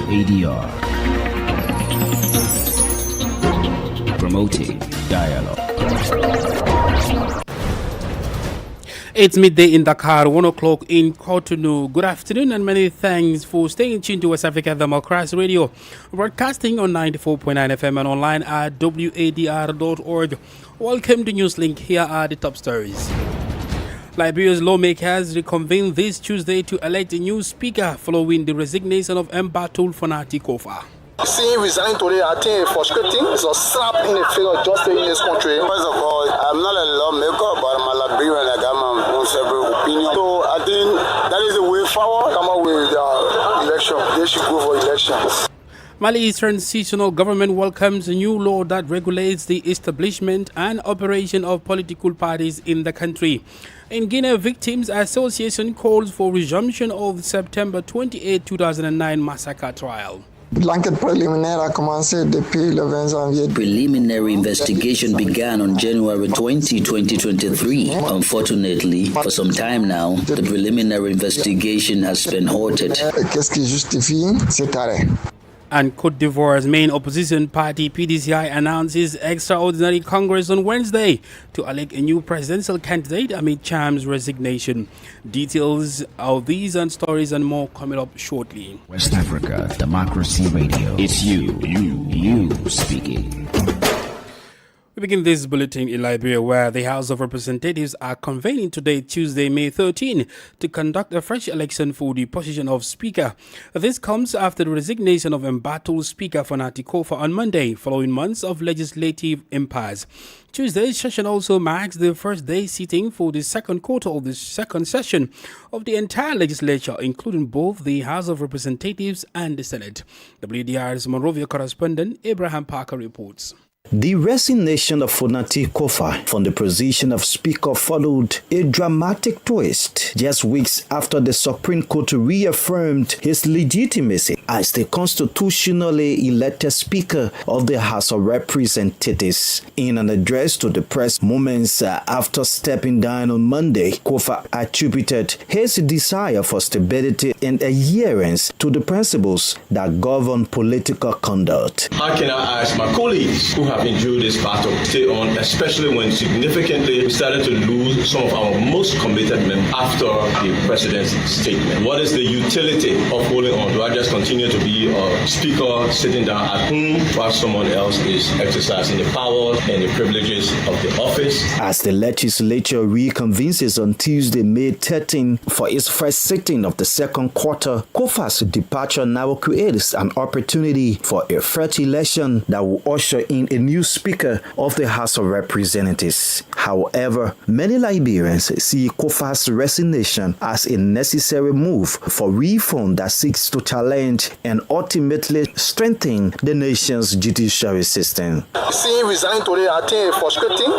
ADR. Promoting dialogue. It's midday in Dakar, 1 o'clock in Cotonou. Good afternoon and many thanks for staying tuned to West Africa Democracy Radio, broadcasting on 94.9 FM and online at wadr.org. Welcome to Newslink. Here are the top stories. Liberia's lawmakers reconvened this Tuesday to elect a new speaker following the resignation of embattled Fanati Kofa. Seeing resigning today, I think it's frustrating. It's a slap in the face of justice in this country. First of all, I'm not a lawmaker, but I'm a Liberian. I got my own several opinions. So I think that is the way forward. Come up with election. They should go for elections. Mali's transitional government welcomes a new law that regulates the establishment and operation of political parties in the country. In Guinea, Victims Association calls for resumption of the September 28, 2009 massacre trial. L'enquête préliminaire a commencé depuis le 20 janvier. Preliminary investigation began on January 20, 2023. Unfortunately, for some time now, the preliminary investigation has been halted. Qu'est-ce qui justifie cet arrêt? And Côte d'Ivoire's main opposition party, PDCI, announces extraordinary Congress on Wednesday to elect a new presidential candidate amid Cham's resignation. Details of these and stories and more coming up shortly. West Africa Democracy Radio. It's you speaking. We begin this bulletin in Liberia, where the House of Representatives are convening today, Tuesday, May 13, to conduct a fresh election for the position of Speaker. This comes after the resignation of embattled Speaker Fanati Kofa on Monday, following months of legislative impasse. Tuesday's session also marks the first day sitting for the second quarter of the second session of the entire legislature, including both the House of Representatives and the Senate. WDR's Monrovia correspondent Abraham Parker reports. The resignation of Fanati Kofa from the position of Speaker followed a dramatic twist just weeks after the Supreme Court reaffirmed his legitimacy as the constitutionally elected Speaker of the House of Representatives. In an address to the press moments after stepping down on Monday, Kofa attributed his desire for stability and adherence to the principles that govern political conduct. How can I ask my colleagues who have endured this battle stay on, especially when significantly we started to lose some of our most committed men after the president's statement? What is the utility of holding on? Do I just continue to be a speaker sitting down at home while someone else is exercising the powers and the privileges of the office? As the legislature reconvenes on Tuesday, May 13, for its first sitting of the second quarter, Kofa's departure now creates an opportunity for a fresh election that will usher in a new Speaker of the House of Representatives. However, many Liberians see Kofa's resignation as a necessary move for reform that seeks to challenge and ultimately strengthen the nation's judiciary system. Seeing resigning today, I think it's frustrating.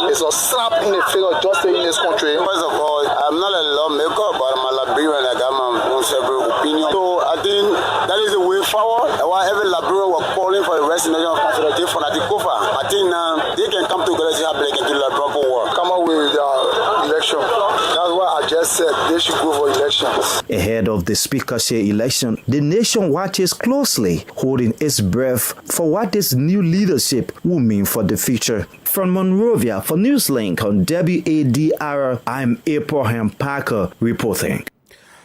It's a slap in the face of justice in this country. First of all, I'm not a lawmaker, but I'm a Liberian. I got my own several opinions. So I think that is the way forward. While every Liberian was calling for the resignation of President Fanati Kofa, I think now they can come together and see how they can do the proper work. Come up with election. That's why I just said they should go for elections. Ahead of the speakership election, the nation watches closely, holding its breath for what this new leadership will mean for the future. From Monrovia for Newslink on WADR, I'm Abraham Parker reporting.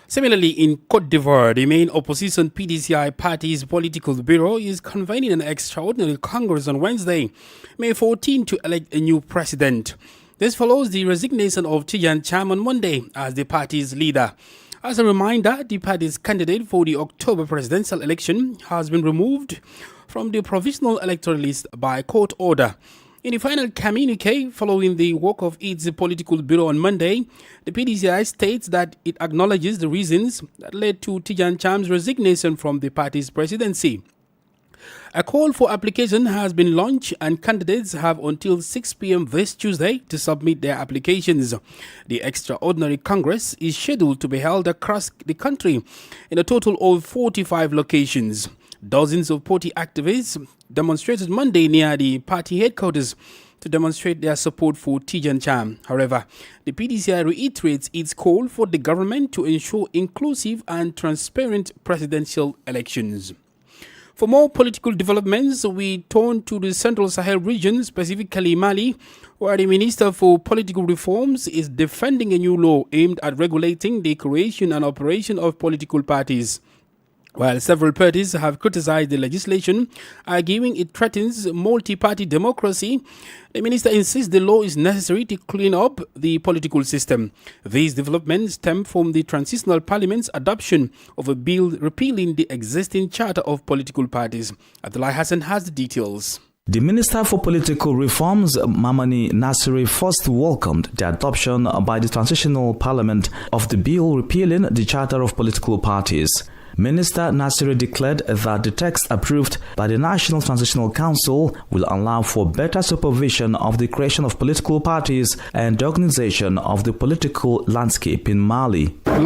Similarly, in Côte d'Ivoire, the main opposition PDCI party's political bureau is convening an extraordinary Congress on Wednesday, May 14, to elect a new president. This follows the resignation of Tijan Cham on Monday as the party's leader. As a reminder, the party's candidate for the October presidential election has been removed from the provisional electoral list by court order. In the final communique following the work of its political bureau on Monday, the PDCI states that it acknowledges the reasons that led to Tijan Cham's resignation from the party's presidency. A call for application has been launched and candidates have until 6 p.m. this Tuesday to submit their applications. The extraordinary Congress is scheduled to be held across the country in a total of 45 locations. Dozens of party activists demonstrated Monday near the party headquarters to demonstrate their support for Tijan Cham. However, the PDCI reiterates its call for the government to ensure inclusive and transparent presidential elections. For more political developments, we turn to the Central Sahel region, specifically Mali, where the Minister for Political Reforms is defending a new law aimed at regulating the creation and operation of political parties. While several parties have criticized the legislation, arguing it threatens multi-party democracy, the minister insists the law is necessary to clean up the political system. These developments stem from the transitional parliament's adoption of a bill repealing the existing charter of political parties. Abdullah Hassan has the details. The Minister for Political Reforms, Mamani Nasiri, first welcomed the adoption by the Transitional Parliament of the bill repealing the Charter of Political Parties. Minister Nasiri declared that the text approved by the National Transitional Council will allow for better supervision of the creation of political parties and the organization of the political landscape in Mali. The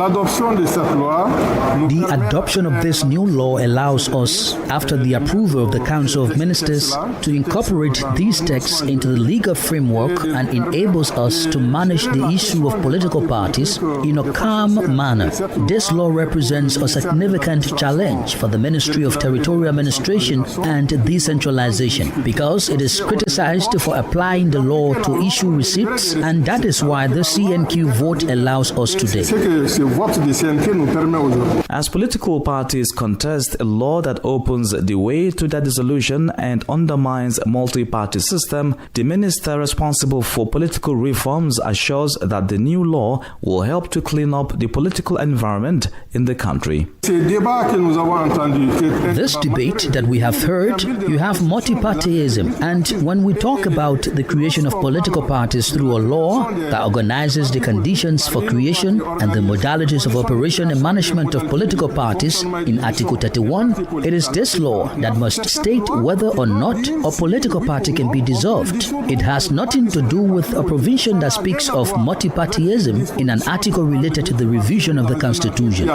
adoption of this new law allows us, after the approval of the Council of Ministers, to incorporate these texts into the legal framework and enables us to manage the issue of political parties in a calm manner. This law represents a significant challenge for the Ministry of Territorial Administration and Decentralization because it is criticized for applying the law to issue receipts, and that is why the CNQ vote allows us today. As political parties contest a law that opens the way to their dissolution and undermines a multi-party system, the minister responsible for political reforms assures that the new law will help to clean up the political environment in the country. This debate that we have heard, you have multipartyism, and when we talk about the creation of political parties through a law that organizes the conditions for creation and the modalities of operation and management of political parties in Article 31, it is this law that must state whether or not a political party can be dissolved. It has nothing to do with a provision that speaks of multipartyism in an article related to the revision of the Constitution.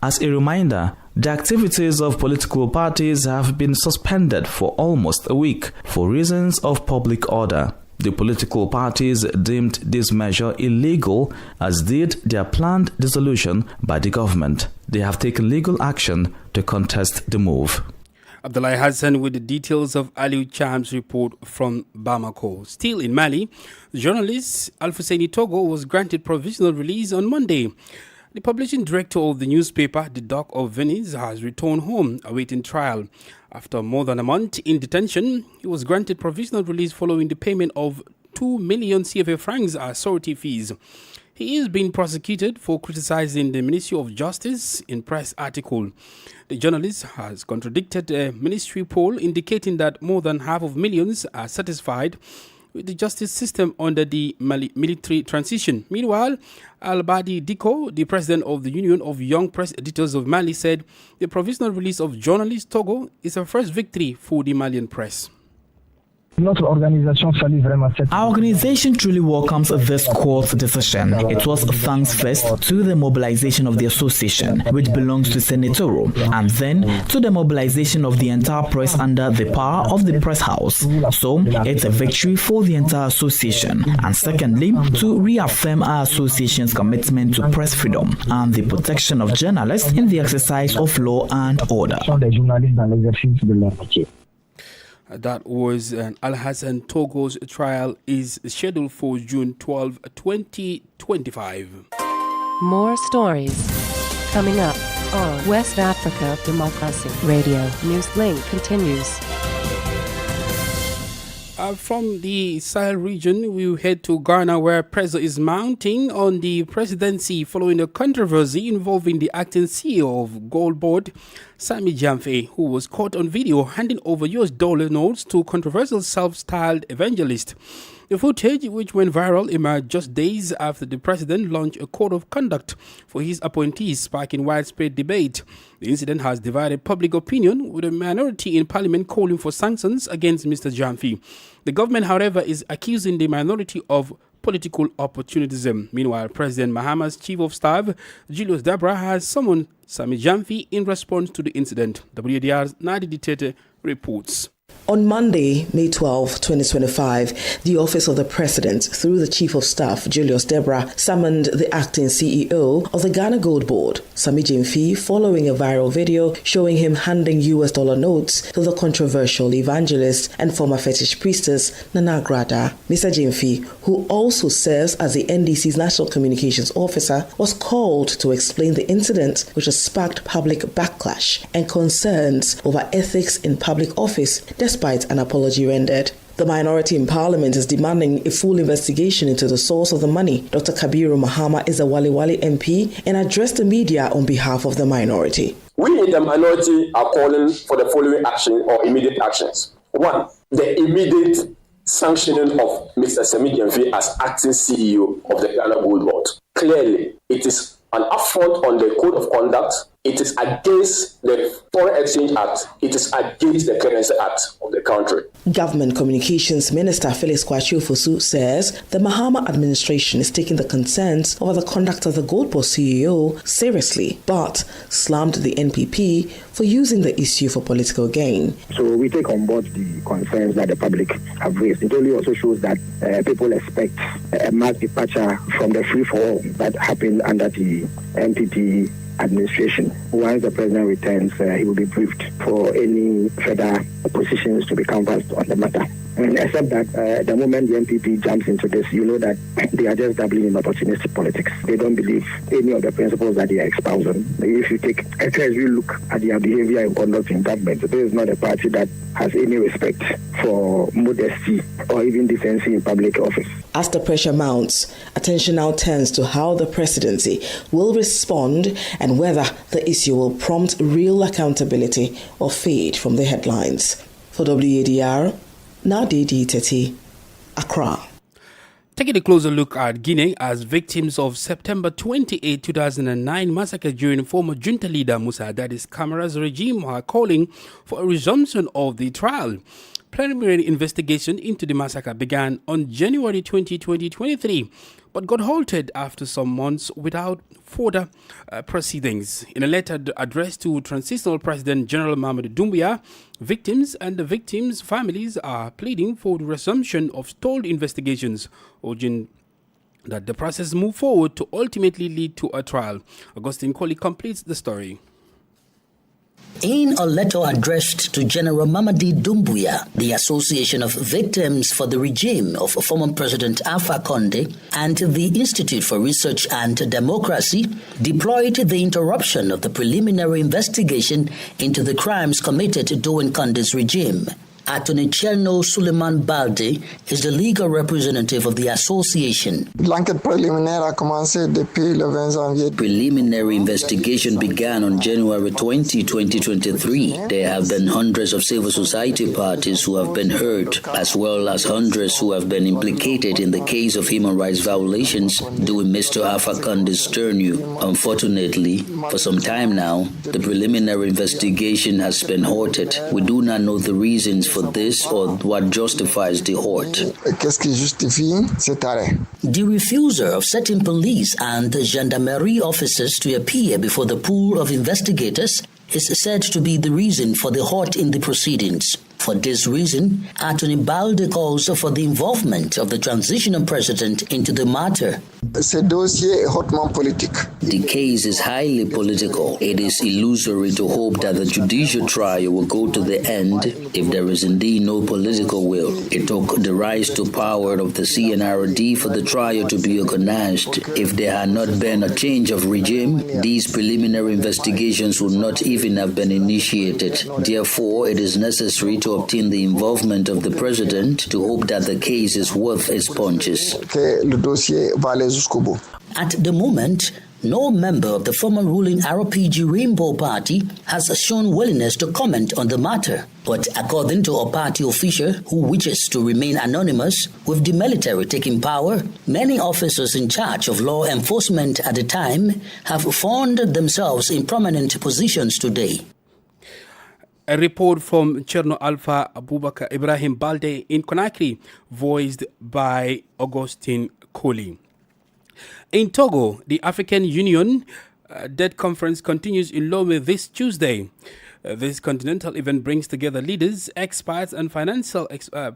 As a reminder, the activities of political parties have been suspended for almost a week for reasons of public order. The political parties deemed this measure illegal, as did their planned dissolution by the government. They have taken legal action to contest the move. Abdullah Hassan with the details of Aliou Cham's report from Bamako. Still in Mali, journalist Alfousseni Togo was granted provisional release on Monday. The publishing director of the newspaper, The Dock of Venice, has returned home awaiting trial. After more than a month in detention, he was granted provisional release following the payment of 2 million CFA francs as sorority fees. He is being prosecuted for criticizing the Ministry of Justice in press article. The journalist has contradicted a ministry poll indicating that more than half of millions are satisfied with the justice system under the military transition. Meanwhile, Albadi Diko, the president of the Union of Young Press Editors of Mali, said the provisional release of journalist Togo is a first victory for the Malian press. Our organization truly welcomes this court's decision. It was thanks first to the mobilization of the association, which belongs to Senegal, and then to the mobilization of the entire press under the power of the press house. So, it's a victory for the entire association. And secondly, to reaffirm our association's commitment to press freedom and the protection of journalists in the exercise of law and order. That was Al Hassan Togo's trial is scheduled for June 12, 2025. More stories coming up on West Africa Democracy Radio. Newslink continues. From the Sahel region, we head to Ghana, where pressure is mounting on the presidency following a controversy involving the acting CEO of Gold Board, Sammy Jamfe, who was caught on video handing over US dollar notes to controversial self-styled evangelist. The footage, which went viral, emerged just days after the president launched a code of conduct for his appointees, sparking widespread debate. The incident has divided public opinion, with a minority in parliament calling for sanctions against Mr. Jamfe. The government, however, is accusing the minority of political opportunism. Meanwhile, President Mahama's chief of staff, Julius Dabra, has summoned Sammy Jamfe in response to the incident. WDR's Nadi Ditete reports. On Monday, May 12, 2025, the Office of the President, through the Chief of Staff, Julius Debra, summoned the acting CEO of the Ghana Gold Board, Sami Jimfi, following a viral video showing him handing US dollar notes to the controversial evangelist and former fetish priestess, Nana Grada. Mr. Jimfi, who also serves as the NDC's National Communications Officer, was called to explain the incident, which has sparked public backlash and concerns over ethics in public office, despite an apology rendered. The minority in Parliament is demanding a full investigation into the source of the money. Dr. Kabiru Mahama is a Wali Wali MP and addressed the media on behalf of the minority. We in the minority are calling for the following action or immediate actions. One, the immediate sanctioning of Mr. Sami Jimfi as acting CEO of the Ghana Gold Board. Clearly, it is an affront on the code of conduct. It is against the Foreign Exchange Act. It is against the Currency Act of the country. Government Communications Minister Felix Kwachiofosu says the Mahama administration is taking the concerns over the conduct of the Gold Board CEO seriously, but slammed the NPP for using the issue for political gain. So we take on board the concerns that the public have raised. It only also shows that people expect a mass departure from the free-for-all that happened under the NPP administration. Once the president returns, he will be briefed for any further positions to be canvassed on the matter. And except that the moment the NPP jumps into this, you know that they are just dabbling in opportunistic politics. They don't believe any of the principles that they are espousing. If you take a cursory look at their behavior and conduct in government, there is not a party that has any respect for modesty or even decency in public office. As the pressure mounts, attention now turns to how the presidency will respond and whether the issue will prompt real accountability or fade from the headlines. For WADR, Nadi Teti, Accra. Taking a closer look at Guinea as victims of September 28, 2009 massacre during former junta leader Musa Dadis Camara's regime are calling for a resumption of the trial. Preliminary investigation into the massacre began on January 20, 2023, but got halted after some months without further proceedings. In a letter addressed to Transitional President General Mamadou Doumbouya, victims and the victims' families are pleading for the resumption of stalled investigations, urging that the process move forward to ultimately lead to a trial. Augustine Colley completes the story. In a letter addressed to General Mamadi Doumbouya, the Association of Victims for the Regime of former President Alpha Condé and the Institute for Research and Democracy deployed the interruption of the preliminary investigation into the crimes committed during Condé's regime. Attorney Cherno Suleiman Balde is the legal representative of the association. L'enquête préliminaire a commencé depuis le 20 janvier. Preliminary investigation began on January 20, 2023. There have been hundreds of civil society parties who have been hurt, as well as hundreds who have been implicated in the case of human rights violations during Mr. Alpha Condé's tenure. Unfortunately, for some time now, the preliminary investigation has been halted. We do not know the reasons for this or what justifies the halt. Qu'est-ce qui justifie cet arrêt? The refusal of certain police and gendarmerie officers to appear before the pool of investigators is said to be the reason for the halt in the proceedings. For this reason, Attorney Balde calls for the involvement of the transitional president into the matter. Ce dossier est hautement politique. The case is highly political. It is illusory to hope that the judicial trial will go to the end if there is indeed no political will. It took the rise to power of the CNRD for the trial to be organized. If there had not been a change of regime, these preliminary investigations would not even have been initiated. Therefore, it is necessary to obtain the involvement of the president to hope that the case is worth its punches. At the moment, no member of the former ruling RPG Rainbow Party has shown willingness to comment on the matter. But according to a party official who wishes to remain anonymous, with the military taking power, many officers in charge of law enforcement at the time have found themselves in prominent positions today. A report from Cherno Alpha Abubakar Ibrahim Balde in Conakry, voiced by Augustine Colley. In Togo, the African Union Debt Conference continues in Lomé this Tuesday. This continental event brings together leaders, experts, and financial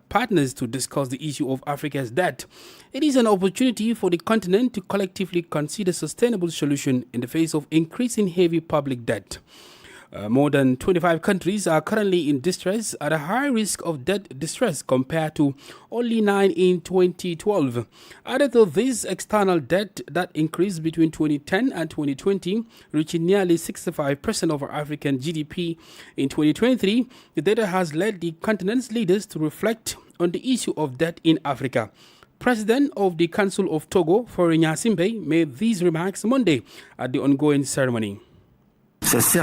partners to discuss the issue of Africa's debt. It is an opportunity for the continent to collectively consider sustainable solutions in the face of increasing heavy public debt. More than 25 countries are currently in distress at a high risk of debt distress compared to only 9 in 2012. Added to this external debt that increased between 2010 and 2020, reaching nearly 65% of our African GDP in 2023, the data has led the continent's leaders to reflect on the issue of debt in Africa. President of the Council of Togo, Faure Simbe, made these remarks Monday at the ongoing ceremony. This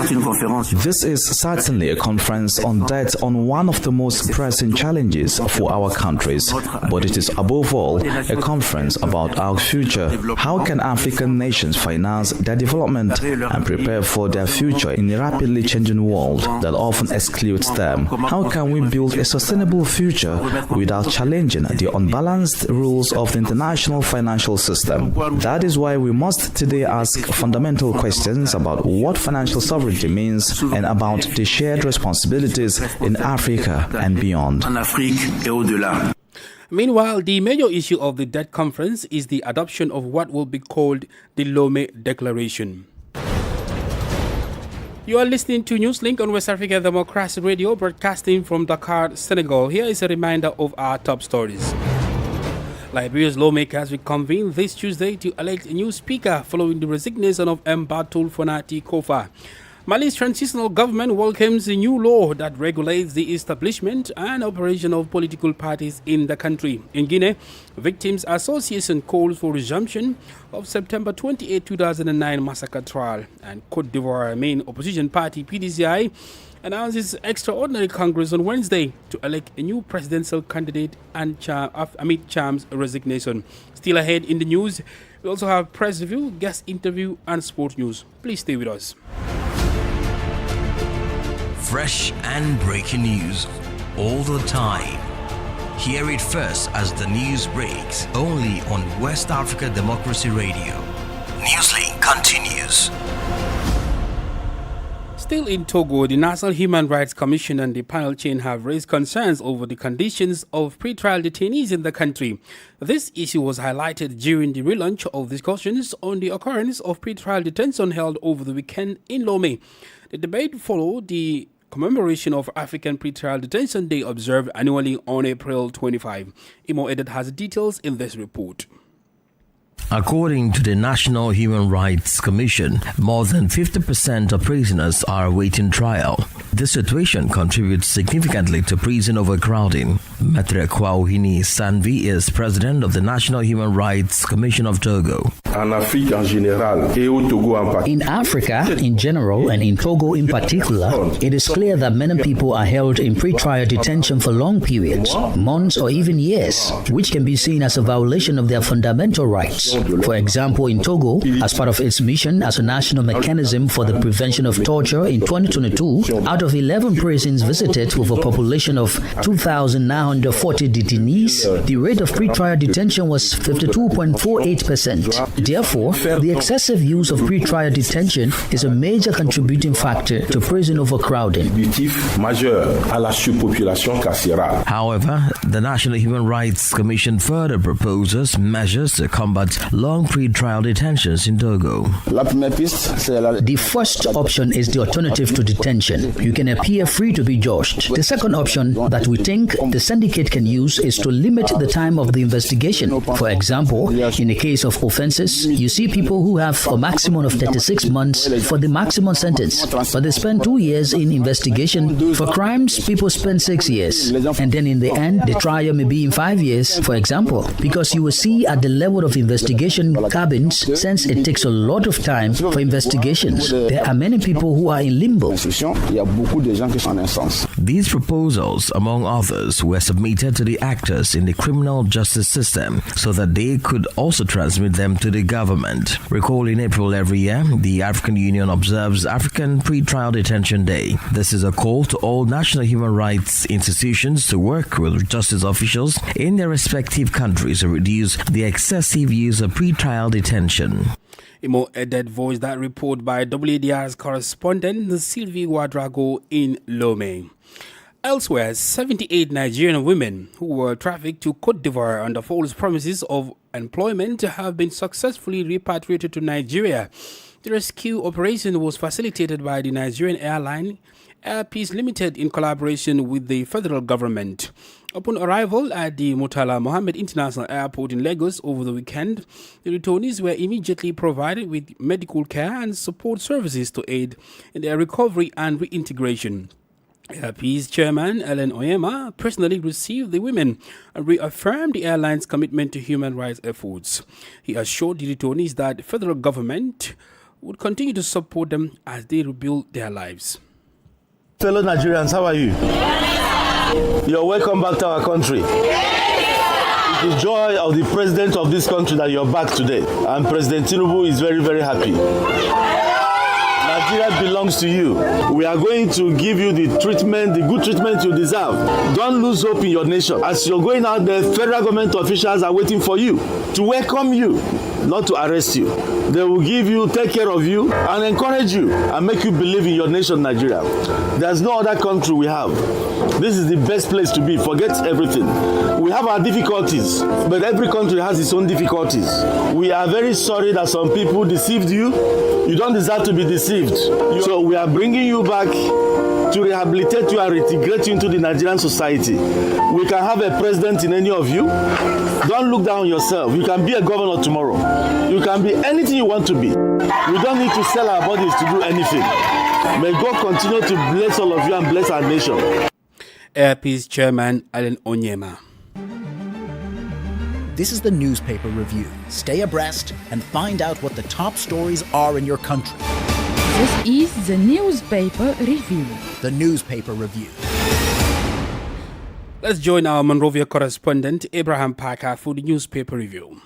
is certainly a conference on debt on one of the most pressing challenges for our countries, but it is above all a conference about our future. How can African nations finance their development and prepare for their future in a rapidly changing world that often excludes them? How can we build a sustainable future without challenging the unbalanced rules of the international financial system? That is why we must today ask fundamental questions about what financial sovereignty means and about the shared responsibilities in Africa and beyond. Meanwhile, the major issue of the debt conference is the adoption of what will be called the Lomé Declaration. You are listening to Newslink on West Africa Democracy Radio, broadcasting from Dakar, Senegal. Here is a reminder of our top stories. Liberia's lawmakers will convene this Tuesday to elect a new speaker following the resignation of Mbatul Fonati Kofa. Mali's transitional government welcomes a new law that regulates the establishment and operation of political parties in the country. In Guinea, Victims Association calls for resumption of September 28, 2009 massacre trial. And Cote d'Ivoire main opposition party PDCI announces extraordinary Congress on Wednesday to elect a new presidential candidate and amid Cham's resignation. Still ahead in the news, we also have press review, guest interview, and sport news. Please stay with us. Fresh and breaking news all the time. Hear it first as the news breaks, only on West Africa Democracy Radio. Newslink continues. Still in Togo, the National Human Rights Commission and the panel chain have raised concerns over the conditions of pretrial detainees in the country. This issue was highlighted during the relaunch of discussions on the occurrence of pretrial detention held over the weekend in Lomé. The debate followed the commemoration of African Pretrial Detention Day observed annually on April 25. Imo Edit has details in this report. According to the National Human Rights Commission, more than 50% of prisoners are awaiting trial. This situation contributes significantly to prison overcrowding. Maitre Kwauhini Sanvi is president of the National Human Rights Commission of Togo. In Africa in general and in Togo in particular, it is clear that many people are held in pretrial detention for long periods, months or even years, which can be seen as a violation of their fundamental rights. For example, in Togo, as part of its mission as a national mechanism for the prevention of torture in 2022, out of 11 prisons visited with a population of 2,940 detainees, the rate of pretrial detention was 52.48%. Therefore, the excessive use of pretrial detention is a major contributing factor to prison overcrowding. However, the National Human Rights Commission further proposes measures to combat long pretrial detentions in Togo. The first option is the alternative to detention. You can appear free to be judged. The second option that we think the syndicate can use is to limit the time of the investigation. For example, in the case of offenses, you see people who have a maximum of 36 months for the maximum sentence, but they spend 2 years in investigation. For crimes, people spend 6 years. And then in the end, the trial may be in 5 years, for example, because you will see at the level of investigation cabins, since it takes a lot of time for investigations, there are many people who are in limbo. These proposals, among others, were submitted to the actors in the criminal justice system so that they could also transmit them to the government. Recall, in April every year, the African Union observes African Pre-Trial Detention Day. This is a call to all national human rights institutions to work with justice officials in their respective countries to reduce the excessive use of pre-trial detention. A more added voice that report by WADR's correspondent Sylvie Wadrago in Lomé. Elsewhere, 78 Nigerian women who were trafficked to Côte d'Ivoire under false promises of employment have been successfully repatriated to Nigeria. The rescue operation was facilitated by the Nigerian airline Air Peace Limited in collaboration with the federal government. Upon arrival at the Murtala Mohammed International Airport in Lagos over the weekend, the returnees were immediately provided with medical care and support services to aid in their recovery and reintegration. Air Peace Chairman Ellen Oyema personally received the women and reaffirmed the airline's commitment to human rights efforts. He assured the returnees that the federal government would continue to support them as they rebuild their lives. Fellow Nigerians, how are you? You're welcome back to our country. It's the joy of the president of this country that you're back today. And President Tinubu is very, very happy. Nigeria belongs to you. We are going to give you the treatment, the good treatment you deserve. Don't lose hope in your nation. As you're going out there, federal government officials are waiting for you to welcome you, not to arrest you. They will give you, take care of you, and encourage you, and make you believe in your nation, Nigeria. There's no other country we have. This is the best place to be. Forget everything. We have our difficulties, but every country has its own difficulties. We are very sorry that some people deceived you. You don't deserve to be deceived. So we are bringing you back to rehabilitate you and reintegrate you into the Nigerian society. We can have a president in any of you. Don't look down on yourself. You can be a governor tomorrow. You can be anything you want to be. We don't need to sell our bodies to do anything. May God continue to bless all of you and bless our nation. Air Peace Chairman Alan Onyema. This is the newspaper review. Stay abreast and find out what the top stories are in your country. This is the newspaper review. The newspaper review. Let's join our Monrovia correspondent Abraham Parker for the newspaper review.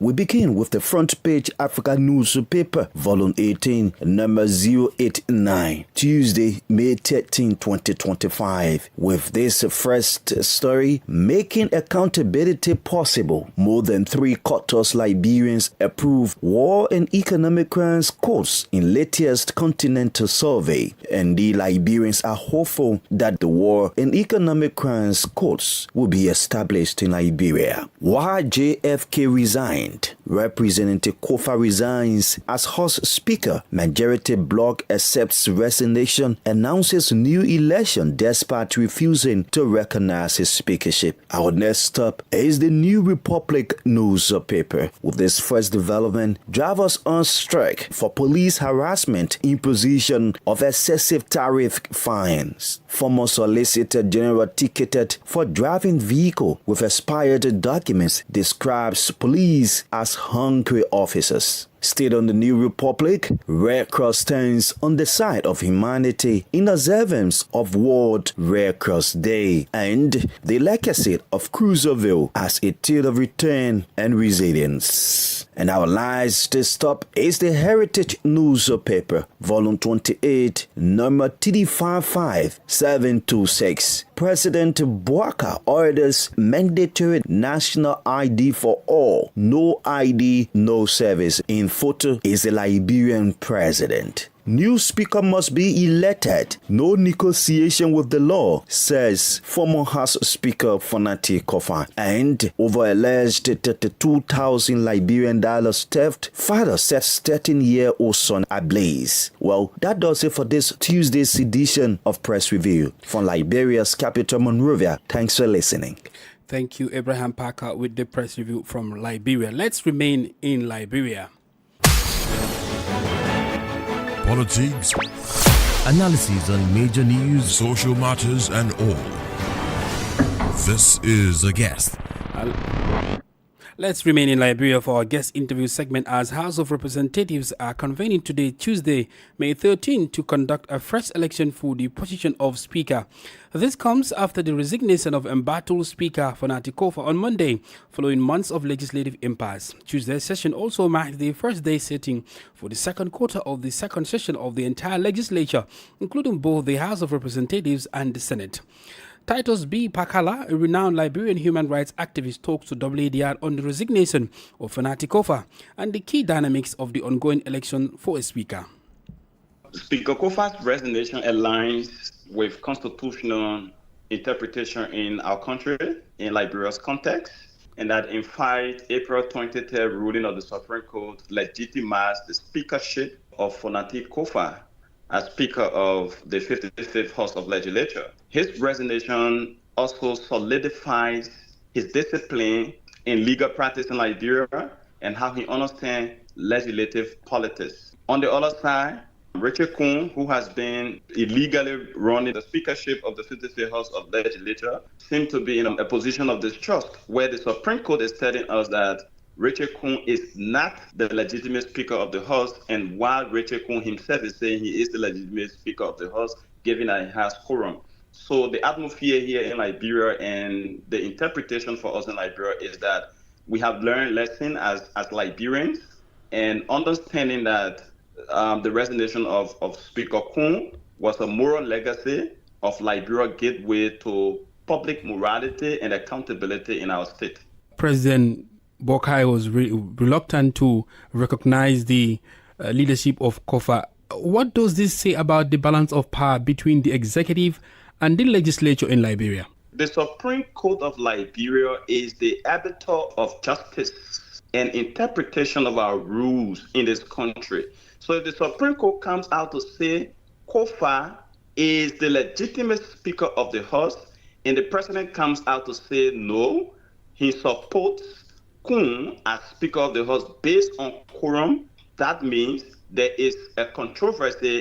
We begin with the front page Africa newspaper, volume 18, number 089, Tuesday, May 13, 2025. With this first story, making accountability possible. More than 3/4 Liberians approve war and economic crimes courts in latest continental survey. And the Liberians are hopeful that the war and economic crimes courts will be established in Liberia. Why JFK resigned? Representative Kofa resigns as House Speaker. Majority bloc accepts resignation, announces new election despite refusing to recognize his speakership. Our next stop is the New Republic newspaper. With this first development, drivers on strike for police harassment, imposition of excessive tariff fines. Former Solicitor General ticketed for driving vehicle with expired documents describes police as hungry officers. Still on the New Republic, Red Cross stands on the side of humanity in observance of World Red Cross Day and the legacy of Cruiserville as a tale of return and resilience. And our last stop is the Heritage newspaper, volume 28, number 355726. President Bouaka orders mandatory national ID for all. No ID, no service. In photo is the Liberian president. New speaker must be elected. No negotiation with the law, says former House Speaker Fonati Kofa. And over alleged $32,000 Liberian dollars theft, father sets 13-year-old son ablaze. Well, that does it for this Tuesday's edition of Press Review. From Liberia's capital, Monrovia, thanks for listening. Thank you, Abraham Parker, with the Press Review from Liberia. Let's remain in Liberia. Politics, analysis on major news, social matters, and all. This is a guest. Let's remain in Liberia for our guest interview segment as House of Representatives are convening today, Tuesday, May 13, to conduct a fresh election for the position of Speaker. This comes after the resignation of embattled Speaker Fonati Kofa on Monday, following months of legislative impasse. Tuesday's session also marked the first day sitting for the second quarter of the second session of the entire legislature, including both the House of Representatives and the Senate. Titus B. Pakala, a renowned Liberian human rights activist, talks to WADR on the resignation of Fonati Kofa and the key dynamics of the ongoing election for a speaker. Speaker Kofa's resignation aligns with constitutional interpretation in our country, in Liberia's context, and that in fact, April 2010 ruling of the Supreme Court legitimized the speakership of Fonati Kofa as Speaker of the 55th House of Legislature. His resignation also solidifies his discipline in legal practice in Liberia and how he understands legislative politics. On the other side, Richard Kuhn, who has been illegally running the speakership of the 55th House of Legislature, seems to be in a position of distrust, where the Supreme Court is telling us that Richard Kuhn is not the legitimate Speaker of the House, and while Richard Kuhn himself is saying he is the legitimate Speaker of the House, given that he has quorum. So the atmosphere here in Liberia and the interpretation for us in Liberia is that we have learned lessons as Liberians, and understanding that the resignation of Speaker Kuhn was a moral legacy of Liberia gateway to public morality and accountability in our state. President Bokai was reluctant to recognize the leadership of Kofa. What does this say about the balance of power between the executive and the legislature in Liberia? The Supreme Court of Liberia is the arbiter of justice and interpretation of our rules in this country. So if the Supreme Court comes out to say Kofa is the legitimate Speaker of the House, and the President comes out to say no, he supports Kuhn as Speaker of the House based on quorum, that means there is a controversy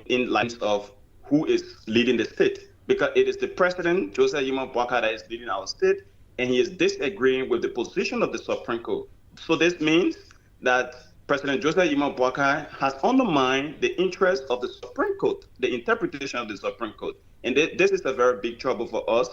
in lines of who is leading the state. Because it is the President, Joseph Yuma Boakai, that is leading our state, and he is disagreeing with the position of the Supreme Court. So this means that President Joseph Yuma Boakai has undermined the interest of the Supreme Court, the interpretation of the Supreme Court. And this is a very big trouble for us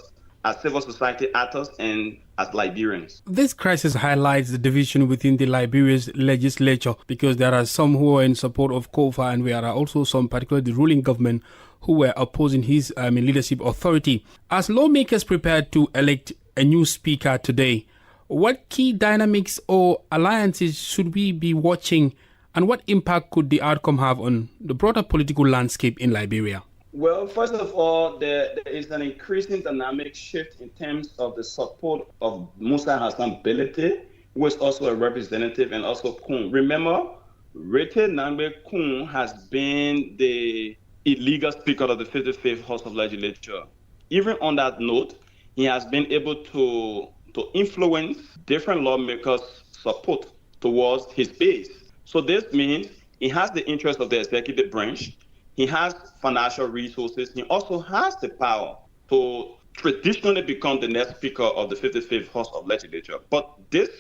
as civil society actors and as Liberians. This crisis highlights the division within the Liberia's legislature, because there are some who are in support of Kofa, and there are also some, particularly the ruling government, who were opposing his leadership authority. As lawmakers prepare to elect a new speaker today, what key dynamics or alliances should we be watching, and what impact could the outcome have on the broader political landscape in Liberia? Well, first of all, there is an increasing dynamic shift in terms of the support of Musa Hassan Belete, who is also a representative, and also Kuhn. Remember, Rete Nambe Kuhn has been the illegal Speaker of the 55th House of Legislature. Even on that note, he has been able to influence different lawmakers' support towards his base. So this means he has the interest of the executive branch. He has financial resources. He also has the power to traditionally become the next Speaker of the 55th House of Legislature. But this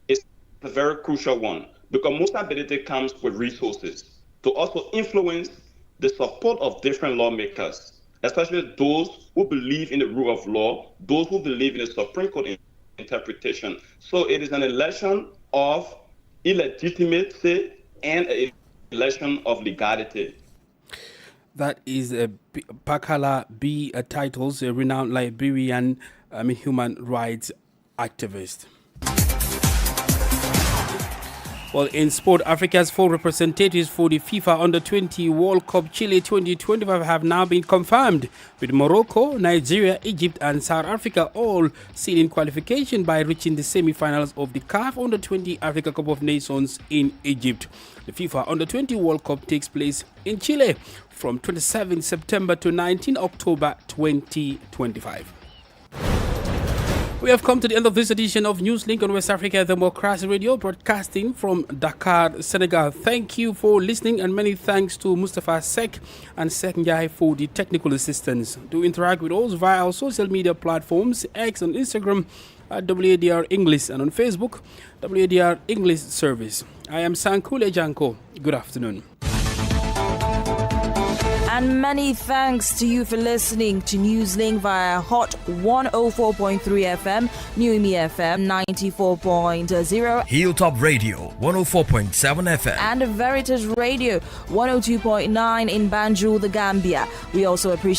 is a very crucial one, because Musa Belete comes with resources to also influence the support of different lawmakers, especially those who believe in the rule of law, those who believe in the Supreme Court interpretation. So it is an election of illegitimacy and an election of legality. That is Pakala B. Titles, a renowned Liberian human rights activist. Well, in sport, Africa's 4 representatives for the FIFA Under-20 World Cup Chile 2025 have now been confirmed, with Morocco, Nigeria, Egypt and South Africa all sealing qualification by reaching the semi-finals of the CAF Under-20 Africa Cup of Nations in Egypt. The FIFA Under-20 World Cup takes place in Chile from 27 September to 19 October 2025. We have come to the end of this edition of Newslink on West Africa Democracy Radio, broadcasting from Dakar, Senegal. Thank you for listening, and many thanks to Mustafa Sek and Sek Njai for the technical assistance. Do interact with us via our social media platforms, X on Instagram at WADR English and on Facebook, WADR English Service. I am Sankule Janko. Good afternoon. And many thanks to you for listening to Newslink via Hot 104.3 FM, Newmi FM 94.0, Hilltop Radio 104.7 FM, and Veritas Radio 102.9 in Banjul, the Gambia. We also appreciate